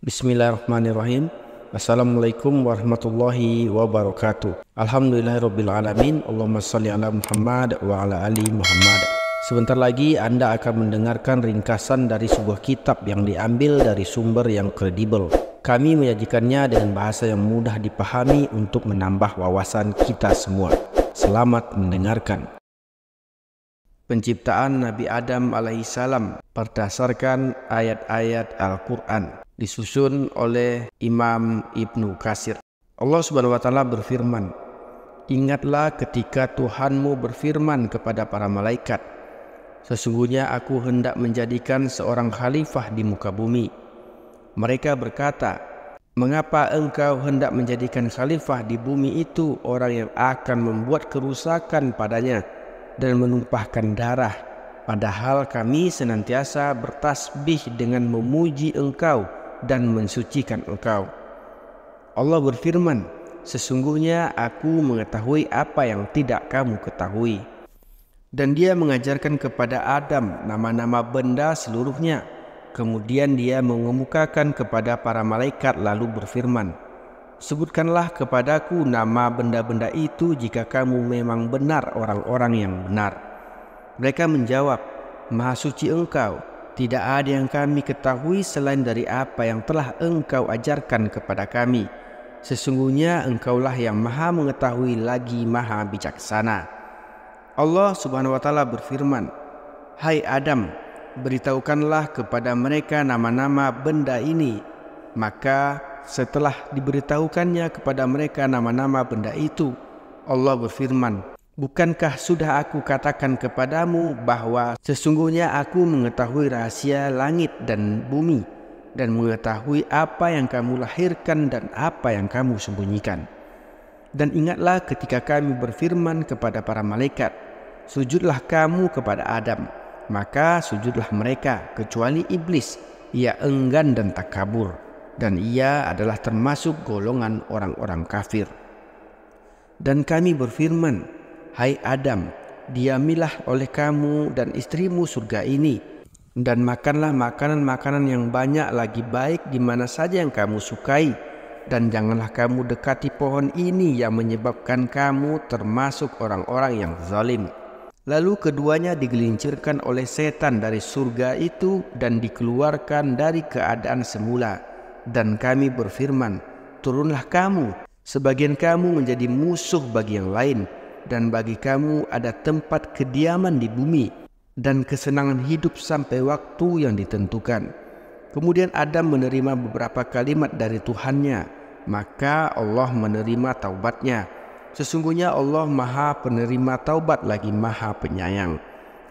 Bismillahirrahmanirrahim. Assalamualaikum warahmatullahi wabarakatuh. Alhamdulillahirrabbilalamin. Allahumma salli ala Muhammad wa ala ali Muhammad. Sebentar lagi Anda akan mendengarkan ringkasan dari sebuah kitab yang diambil dari sumber yang kredibel. Kami menyajikannya dengan bahasa yang mudah dipahami untuk menambah wawasan kita semua. Selamat mendengarkan. Penciptaan Nabi Adam alaihissalam berdasarkan ayat-ayat Al-Quran, disusun oleh Imam Ibnu Katsir. Allah Subhanahu wa Ta'ala berfirman, "Ingatlah ketika Tuhanmu berfirman kepada para malaikat, sesungguhnya aku hendak menjadikan seorang khalifah di muka bumi. Mereka berkata, mengapa engkau hendak menjadikan khalifah di bumi itu orang yang akan membuat kerusakan padanya dan menumpahkan darah, padahal kami senantiasa bertasbih dengan memuji engkau dan mensucikan engkau." Allah berfirman, "Sesungguhnya aku mengetahui apa yang tidak kamu ketahui." Dan dia mengajarkan kepada Adam nama-nama benda seluruhnya. Kemudian dia mengemukakan kepada para malaikat lalu berfirman, "Sebutkanlah kepadaku nama benda-benda itu jika kamu memang benar orang-orang yang benar." Mereka menjawab, "Maha suci engkau, tidak ada yang kami ketahui selain dari apa yang telah engkau ajarkan kepada kami. Sesungguhnya engkaulah yang maha mengetahui lagi maha bijaksana." Allah Subhanahu wa Ta'ala berfirman, "Hai Adam, beritahukanlah kepada mereka nama-nama benda ini." Maka setelah diberitahukannya kepada mereka nama-nama benda itu, Allah berfirman, "Bukankah sudah aku katakan kepadamu bahwa sesungguhnya aku mengetahui rahasia langit dan bumi dan mengetahui apa yang kamu lahirkan dan apa yang kamu sembunyikan. Dan ingatlah ketika kami berfirman kepada para malaikat, sujudlah kamu kepada Adam. Maka sujudlah mereka kecuali iblis. Ia enggan dan takabur, dan ia adalah termasuk golongan orang-orang kafir. Dan kami berfirman, hai Adam, diamilah oleh kamu dan istrimu surga ini, dan makanlah makanan-makanan yang banyak lagi baik di mana saja yang kamu sukai, dan janganlah kamu dekati pohon ini yang menyebabkan kamu termasuk orang-orang yang zalim." Lalu keduanya digelincirkan oleh setan dari surga itu dan dikeluarkan dari keadaan semula. Dan kami berfirman, "Turunlah kamu, sebagian kamu menjadi musuh bagi yang lain, dan bagi kamu ada tempat kediaman di bumi, dan kesenangan hidup sampai waktu yang ditentukan." Kemudian Adam menerima beberapa kalimat dari Tuhannya, maka Allah menerima taubatnya. Sesungguhnya Allah maha penerima taubat lagi maha penyayang.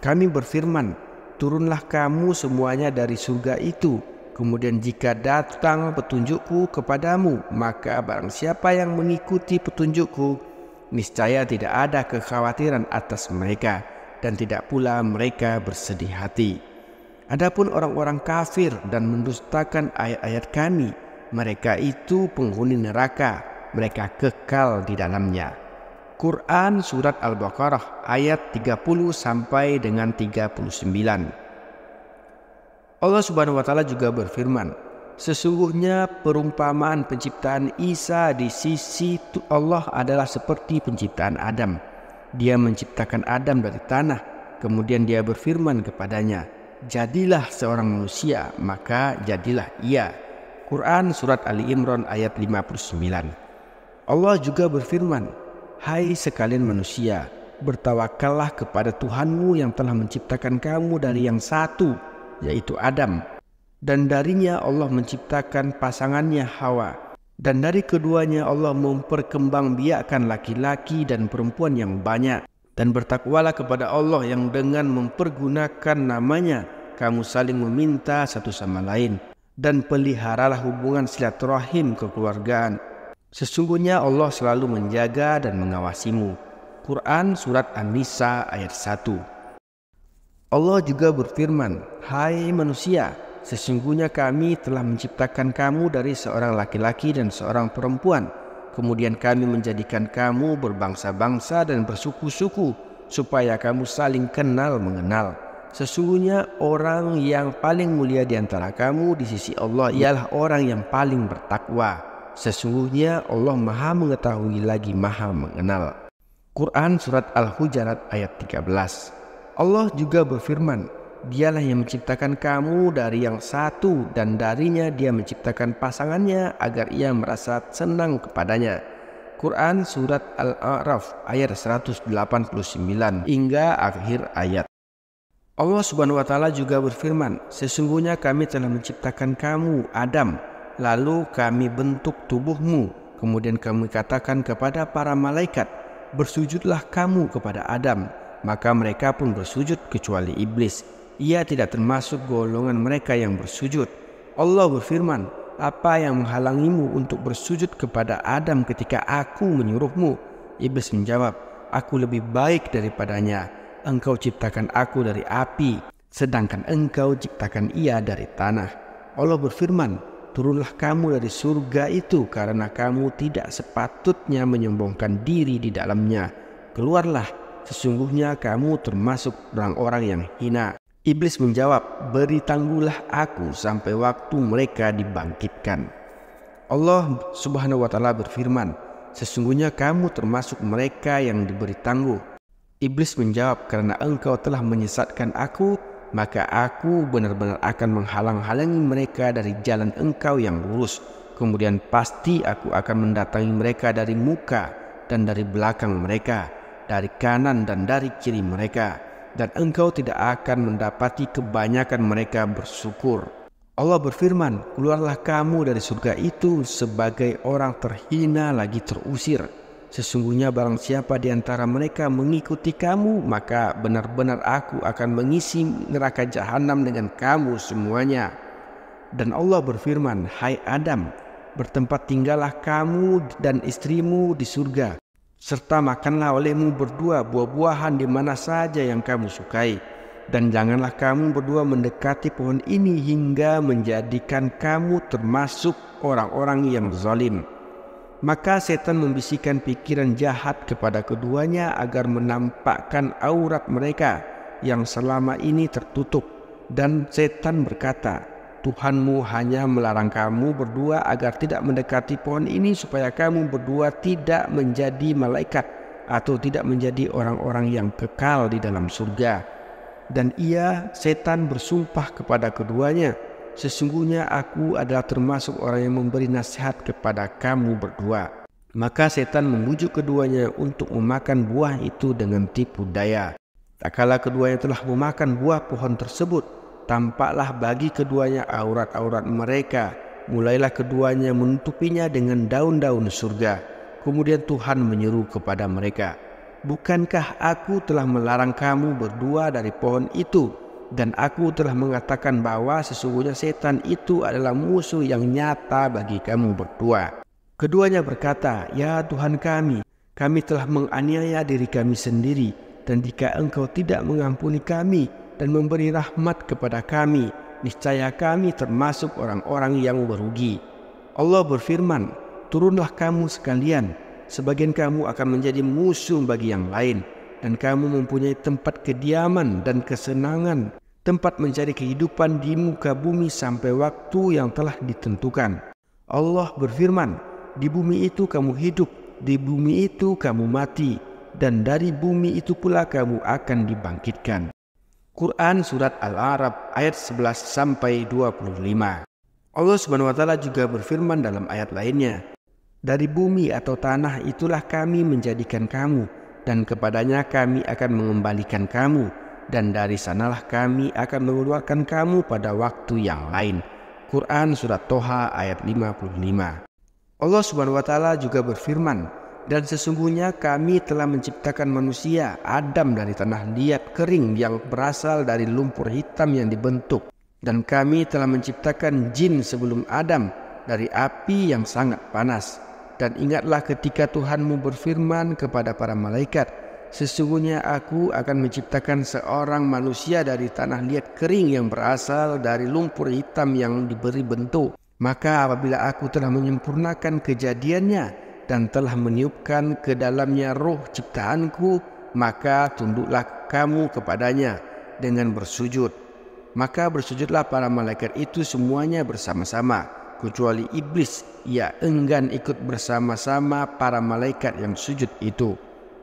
Kami berfirman, "Turunlah kamu semuanya dari surga itu. Kemudian jika datang petunjukku kepadamu, maka barang siapa yang mengikuti petunjukku, niscaya tidak ada kekhawatiran atas mereka, dan tidak pula mereka bersedih hati. Adapun orang-orang kafir dan mendustakan ayat-ayat kami, mereka itu penghuni neraka, mereka kekal di dalamnya." Quran Surat Al-Baqarah ayat 30 sampai dengan 39. Allah Subhanahu wa Ta'ala juga berfirman, "Sesungguhnya perumpamaan penciptaan Isa di sisi Allah adalah seperti penciptaan Adam. Dia menciptakan Adam dari tanah, kemudian dia berfirman kepadanya, 'Jadilah seorang manusia,' maka jadilah ia." Quran Surat Ali Imran ayat 59. Allah juga berfirman, "Hai sekalian manusia, bertawakallah kepada Tuhanmu yang telah menciptakan kamu dari yang satu, yaitu Adam. Dan darinya Allah menciptakan pasangannya Hawa. Dan dari keduanya Allah memperkembangbiakkan laki-laki dan perempuan yang banyak. Dan bertakwalah kepada Allah yang dengan mempergunakan namanya kamu saling meminta satu sama lain. Dan peliharalah hubungan silaturahim kekeluargaan. Sesungguhnya Allah selalu menjaga dan mengawasimu." Quran Surat An-Nisa ayat 1. Allah juga berfirman, "Hai manusia, sesungguhnya kami telah menciptakan kamu dari seorang laki-laki dan seorang perempuan. Kemudian kami menjadikan kamu berbangsa-bangsa dan bersuku-suku, supaya kamu saling kenal mengenal. Sesungguhnya orang yang paling mulia di antara kamu di sisi Allah ialah orang yang paling bertakwa. Sesungguhnya Allah Maha mengetahui lagi Maha mengenal. Quran Surat Al-Hujurat ayat 13. Allah juga berfirman, Dialah yang menciptakan kamu dari yang satu dan darinya Dia menciptakan pasangannya agar ia merasa senang kepadanya. Quran Surat Al-A'raf ayat 189 hingga akhir ayat. Allah Subhanahu wa Ta'ala juga berfirman, sesungguhnya kami telah menciptakan kamu, Adam, lalu kami bentuk tubuhmu. Kemudian kami katakan kepada para malaikat, bersujudlah kamu kepada Adam. Maka mereka pun bersujud kecuali iblis. Ia tidak termasuk golongan mereka yang bersujud. Allah berfirman, apa yang menghalangimu untuk bersujud kepada Adam ketika aku menyuruhmu? Iblis menjawab, aku lebih baik daripadanya. Engkau ciptakan aku dari api, sedangkan engkau ciptakan ia dari tanah. Allah berfirman, turunlah kamu dari surga itu karena kamu tidak sepatutnya menyombongkan diri di dalamnya. Keluarlah, sesungguhnya kamu termasuk orang-orang yang hina. Iblis menjawab, beri tangguhlah aku sampai waktu mereka dibangkitkan. Allah Subhanahu wa Ta'ala berfirman, sesungguhnya kamu termasuk mereka yang diberi tangguh. Iblis menjawab, karena engkau telah menyesatkan aku, maka aku benar-benar akan menghalang-halangi mereka dari jalan engkau yang lurus. Kemudian pasti aku akan mendatangi mereka dari muka dan dari belakang mereka, dari kanan dan dari kiri mereka, dan engkau tidak akan mendapati kebanyakan mereka bersyukur. Allah berfirman, keluarlah kamu dari surga itu sebagai orang terhina lagi terusir. Sesungguhnya barang siapa di antara mereka mengikuti kamu, maka benar-benar aku akan mengisi neraka jahanam dengan kamu semuanya. Dan Allah berfirman, hai Adam, bertempat tinggallah kamu dan istrimu di surga, serta makanlah olehmu berdua buah-buahan di mana saja yang kamu sukai. Dan janganlah kamu berdua mendekati pohon ini hingga menjadikan kamu termasuk orang-orang yang zalim. Maka setan membisikkan pikiran jahat kepada keduanya agar menampakkan aurat mereka yang selama ini tertutup. Dan setan berkata, Tuhanmu hanya melarang kamu berdua agar tidak mendekati pohon ini supaya kamu berdua tidak menjadi malaikat atau tidak menjadi orang-orang yang kekal di dalam surga. Dan setan bersumpah kepada keduanya, sesungguhnya aku adalah termasuk orang yang memberi nasihat kepada kamu berdua. Maka setan membujuk keduanya untuk memakan buah itu dengan tipu daya. Tak kala keduanya telah memakan buah pohon tersebut, tampaklah bagi keduanya aurat-aurat mereka. Mulailah keduanya menutupinya dengan daun-daun surga. Kemudian Tuhan menyeru kepada mereka, bukankah aku telah melarang kamu berdua dari pohon itu? Dan aku telah mengatakan bahwa sesungguhnya setan itu adalah musuh yang nyata bagi kamu berdua. Keduanya berkata, ya Tuhan kami telah menganiaya diri kami sendiri. Dan jika engkau tidak mengampuni kami dan memberi rahmat kepada kami, niscaya kami termasuk orang-orang yang merugi. Allah berfirman, turunlah kamu sekalian, sebagian kamu akan menjadi musuh bagi yang lain. Dan kamu mempunyai tempat kediaman dan kesenangan, tempat mencari kehidupan di muka bumi sampai waktu yang telah ditentukan. Allah berfirman, di bumi itu kamu hidup, di bumi itu kamu mati, dan dari bumi itu pula kamu akan dibangkitkan. Quran Surat Al-A'raf ayat 11-25. Allah Subhanahu wa Ta'ala juga berfirman dalam ayat lainnya, dari bumi atau tanah itulah kami menjadikan kamu, dan kepadanya kami akan mengembalikan kamu, dan dari sanalah kami akan mengeluarkan kamu pada waktu yang lain. Quran Surat Toha ayat 55. Allah Subhanahu wa Ta'ala juga berfirman, dan sesungguhnya kami telah menciptakan manusia Adam dari tanah liat kering yang berasal dari lumpur hitam yang dibentuk, dan kami telah menciptakan jin sebelum Adam dari api yang sangat panas. Dan ingatlah ketika Tuhanmu berfirman kepada para malaikat, sesungguhnya aku akan menciptakan seorang manusia dari tanah liat kering yang berasal dari lumpur hitam yang diberi bentuk. Maka apabila aku telah menyempurnakan kejadiannya dan telah meniupkan ke dalamnya roh ciptaanku, maka tunduklah kamu kepadanya. dengan bersujud. Maka bersujudlah para malaikat itu semuanya bersama-sama, kecuali iblis. Ia enggan ikut bersama-sama para malaikat yang sujud itu.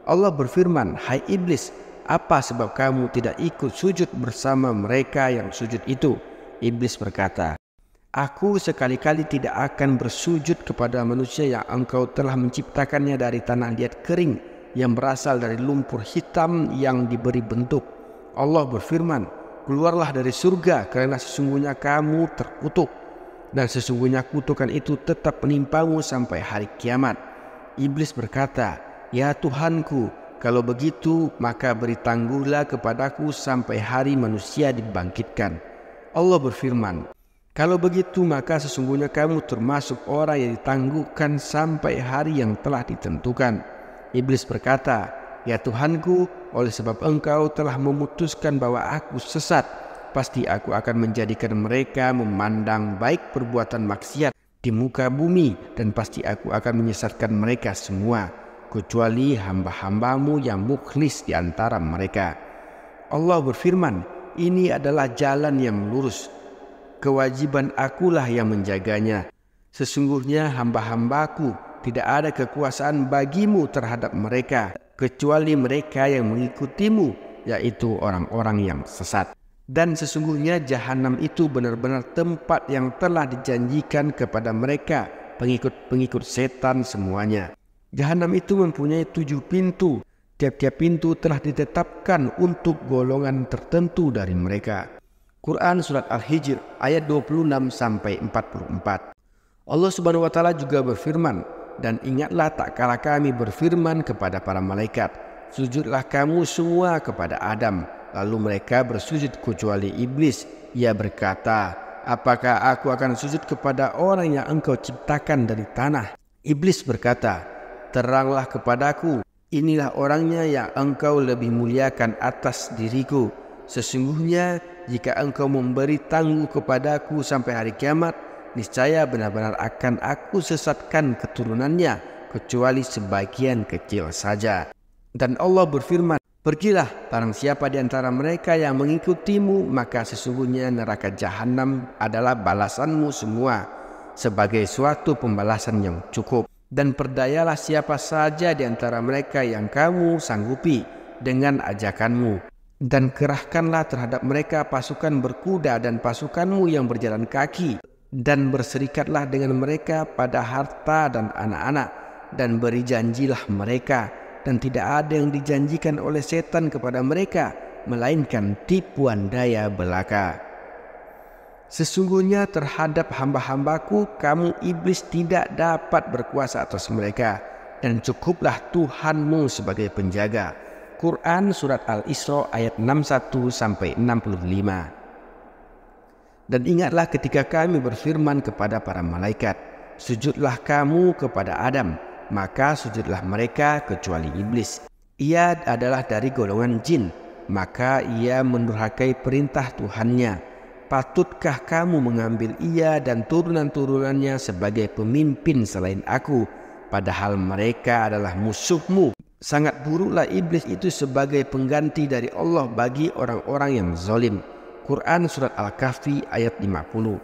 Allah berfirman, "Hai iblis, apa sebab kamu tidak ikut sujud bersama mereka yang sujud itu?" Iblis berkata, "Aku sekali-kali tidak akan bersujud kepada manusia yang engkau telah menciptakannya dari tanah liat kering yang berasal dari lumpur hitam yang diberi bentuk." Allah berfirman, "Keluarlah dari surga karena sesungguhnya kamu terkutuk, dan sesungguhnya kutukan itu tetap menimpamu sampai hari kiamat." Iblis berkata, "Ya Tuhanku, kalau begitu maka beri tangguhlah kepadaku sampai hari manusia dibangkitkan." Allah berfirman, "Kalau begitu maka sesungguhnya kamu termasuk orang yang ditangguhkan sampai hari yang telah ditentukan." Iblis berkata, "Ya Tuhanku, oleh sebab engkau telah memutuskan bahwa aku sesat, pasti aku akan menjadikan mereka memandang baik perbuatan maksiat di muka bumi, dan pasti aku akan menyesatkan mereka semua, kecuali hamba-hambamu yang mukhlis di antara mereka." Allah berfirman, "Ini adalah jalan yang lurus. Kewajiban akulah yang menjaganya. Sesungguhnya hamba-hambaku tidak ada kekuasaan bagimu terhadap mereka, kecuali mereka yang mengikutimu, yaitu orang-orang yang sesat. Dan sesungguhnya jahanam itu benar-benar tempat yang telah dijanjikan kepada mereka, pengikut-pengikut setan semuanya. Jahanam itu mempunyai 7 pintu. Tiap-tiap pintu telah ditetapkan untuk golongan tertentu dari mereka." Quran Surat Al-Hijr ayat 26-44. Allah Subhanahu wa Ta'ala juga berfirman, "Dan ingatlah tak kala kami berfirman kepada para malaikat, sujudlah kamu semua kepada Adam. Lalu mereka bersujud kecuali iblis. Ia berkata, apakah aku akan sujud kepada orang yang engkau ciptakan dari tanah?" Iblis berkata, "Teranglah kepadaku, inilah orangnya yang engkau lebih muliakan atas diriku. Sesungguhnya jika engkau memberi tangguh kepadaku sampai hari kiamat, niscaya benar-benar akan aku sesatkan keturunannya, kecuali sebagian kecil saja." Dan Allah berfirman, "Pergilah, barang siapa di antara mereka yang mengikutimu, maka sesungguhnya neraka jahanam adalah balasanmu semua, sebagai suatu pembalasan yang cukup. Dan perdayalah siapa saja di antara mereka yang kamu sanggupi dengan ajakanmu. Dan kerahkanlah terhadap mereka pasukan berkuda dan pasukanmu yang berjalan kaki. Dan berserikatlah dengan mereka pada harta dan anak-anak. Dan beri janjilah mereka. Dan tidak ada yang dijanjikan oleh setan kepada mereka, melainkan tipuan daya belaka. Sesungguhnya terhadap hamba-hambaku, kamu iblis tidak dapat berkuasa atas mereka, dan cukuplah Tuhanmu sebagai penjaga." Quran Surat Al-Isra ayat 61-65. Dan ingatlah ketika kami berfirman kepada para malaikat, "Sujudlah kamu kepada Adam." Maka sujudlah mereka kecuali iblis. Ia adalah dari golongan jin, maka ia mendurhakai perintah Tuhannya. Patutkah kamu mengambil ia dan turunan-turunannya sebagai pemimpin selain aku, padahal mereka adalah musuhmu? Sangat buruklah iblis itu sebagai pengganti dari Allah bagi orang-orang yang zalim. Quran Surat Al-Kahfi ayat 50.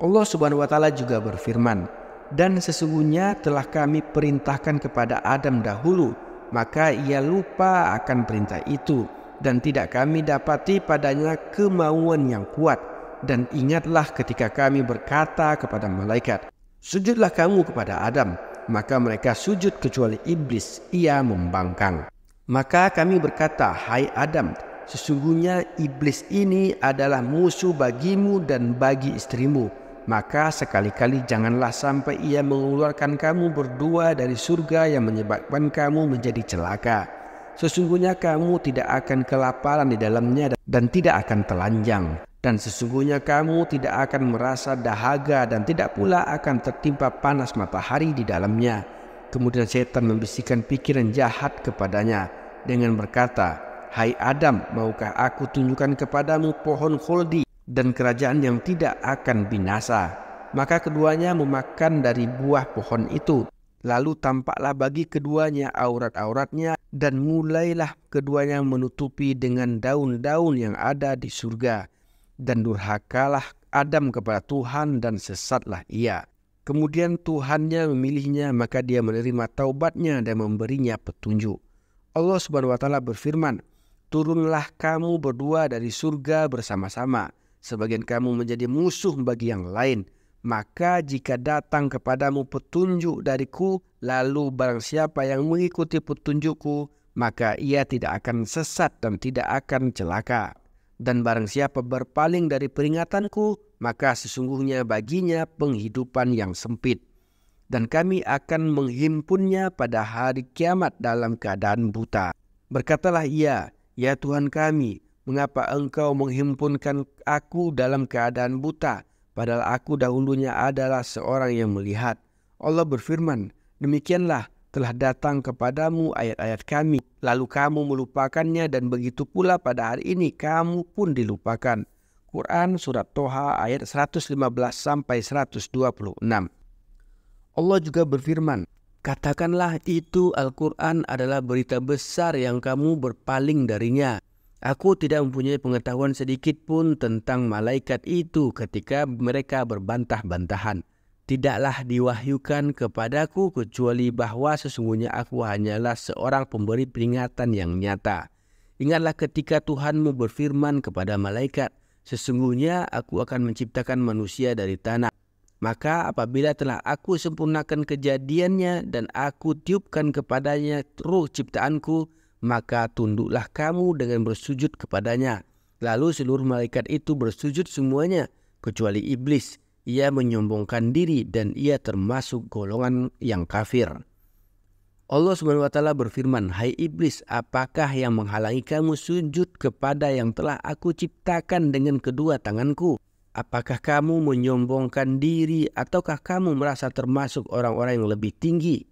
Allah Subhanahu wa Ta'ala juga berfirman, "Dan sesungguhnya telah kami perintahkan kepada Adam dahulu, maka ia lupa akan perintah itu, dan tidak kami dapati padanya kemauan yang kuat. Dan ingatlah ketika kami berkata kepada malaikat, sujudlah kamu kepada Adam. Maka mereka sujud kecuali iblis, ia membangkang. Maka kami berkata, hai Adam, sesungguhnya iblis ini adalah musuh bagimu dan bagi istrimu. Maka sekali-kali janganlah sampai ia mengeluarkan kamu berdua dari surga yang menyebabkan kamu menjadi celaka. Sesungguhnya kamu tidak akan kelaparan di dalamnya dan tidak akan telanjang. Dan sesungguhnya kamu tidak akan merasa dahaga dan tidak pula akan tertimpa panas matahari di dalamnya. Kemudian setan membisikkan pikiran jahat kepadanya dengan berkata, hai Adam, maukah aku tunjukkan kepadamu pohon khuldi dan kerajaan yang tidak akan binasa? Maka keduanya memakan dari buah pohon itu. Lalu tampaklah bagi keduanya aurat-auratnya Dan mulailah keduanya menutupi dengan daun-daun yang ada di surga. Dan durhakalah Adam kepada Tuhan dan sesatlah ia. Kemudian Tuhannya memilihnya, maka dia menerima taubatnya dan memberinya petunjuk. Allah Subhanahu wa taala berfirman, turunlah kamu berdua dari surga bersama-sama. Sebagian kamu menjadi musuh bagi yang lain. Maka jika datang kepadamu petunjuk dariku, lalu barang siapa yang mengikuti petunjukku, maka ia tidak akan sesat dan tidak akan celaka. Dan barang siapa berpaling dari peringatanku, maka sesungguhnya baginya penghidupan yang sempit. Dan kami akan menghimpunnya pada hari kiamat dalam keadaan buta. Berkatalah ia, ya Tuhan kami, mengapa engkau menghimpunkan aku dalam keadaan buta? Padahal aku dahulunya adalah seorang yang melihat. Allah berfirman, demikianlah telah datang kepadamu ayat-ayat kami, lalu kamu melupakannya, dan begitu pula pada hari ini kamu pun dilupakan. Quran Surat Toha ayat 115-126. Allah juga berfirman, katakanlah itu Al-Quran adalah berita besar yang kamu berpaling darinya. Aku tidak mempunyai pengetahuan sedikit pun tentang malaikat itu ketika mereka berbantah-bantahan. Tidaklah diwahyukan kepadaku kecuali bahwa sesungguhnya aku hanyalah seorang pemberi peringatan yang nyata. Ingatlah ketika Tuhanmu berfirman kepada malaikat, sesungguhnya aku akan menciptakan manusia dari tanah. Maka apabila telah aku sempurnakan kejadiannya dan aku tiupkan kepadanya ruh ciptaanku, maka tunduklah kamu dengan bersujud kepadanya. Lalu seluruh malaikat itu bersujud semuanya, kecuali iblis. Ia menyombongkan diri dan ia termasuk golongan yang kafir. Allah Subhanahu wa taala berfirman, hai iblis, apakah yang menghalangi kamu sujud kepada yang telah aku ciptakan dengan kedua tanganku? Apakah kamu menyombongkan diri ataukah kamu merasa termasuk orang-orang yang lebih tinggi?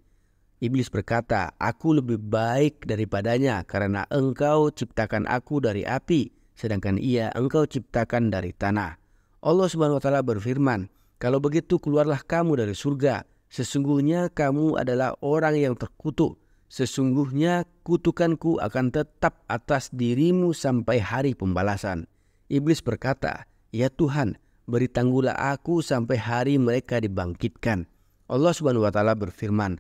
Iblis berkata, aku lebih baik daripadanya karena engkau ciptakan aku dari api, sedangkan ia engkau ciptakan dari tanah. Allah Subhanahu wa taala berfirman, kalau begitu keluarlah kamu dari surga. Sesungguhnya kamu adalah orang yang terkutuk. Sesungguhnya kutukanku akan tetap atas dirimu sampai hari pembalasan. Iblis berkata, ya Tuhan, beri tangguhlah aku sampai hari mereka dibangkitkan. Allah Subhanahu wa taala berfirman,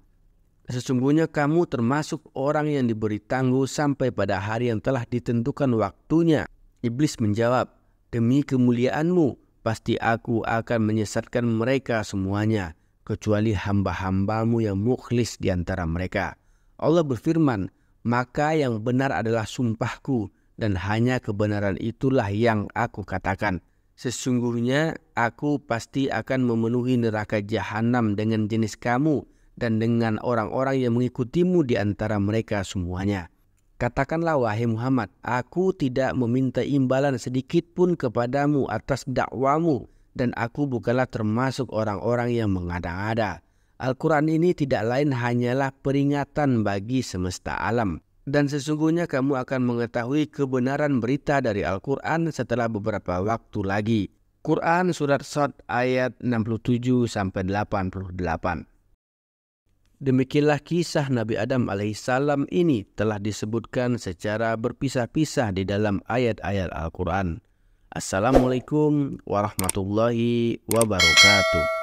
sesungguhnya kamu termasuk orang yang diberi tangguh sampai pada hari yang telah ditentukan waktunya. Iblis menjawab, demi kemuliaanmu, pasti aku akan menyesatkan mereka semuanya, kecuali hamba-hambamu yang mukhlis di antara mereka. Allah berfirman, maka yang benar adalah sumpahku, dan hanya kebenaran itulah yang aku katakan. Sesungguhnya aku pasti akan memenuhi neraka jahanam dengan jenis kamu, dan dengan orang-orang yang mengikutimu di antara mereka semuanya. Katakanlah wahai Muhammad, aku tidak meminta imbalan sedikit pun kepadamu atas dakwamu, dan aku bukanlah termasuk orang-orang yang mengada-ngada. Al-Quran ini tidak lain hanyalah peringatan bagi semesta alam. Dan sesungguhnya kamu akan mengetahui kebenaran berita dari Al-Quran setelah beberapa waktu lagi. Quran Surat Shad ayat 67-88. Demikianlah kisah Nabi Adam alaihissalam ini telah disebutkan secara berpisah-pisah di dalam ayat-ayat Al-Quran. Assalamualaikum warahmatullahi wabarakatuh.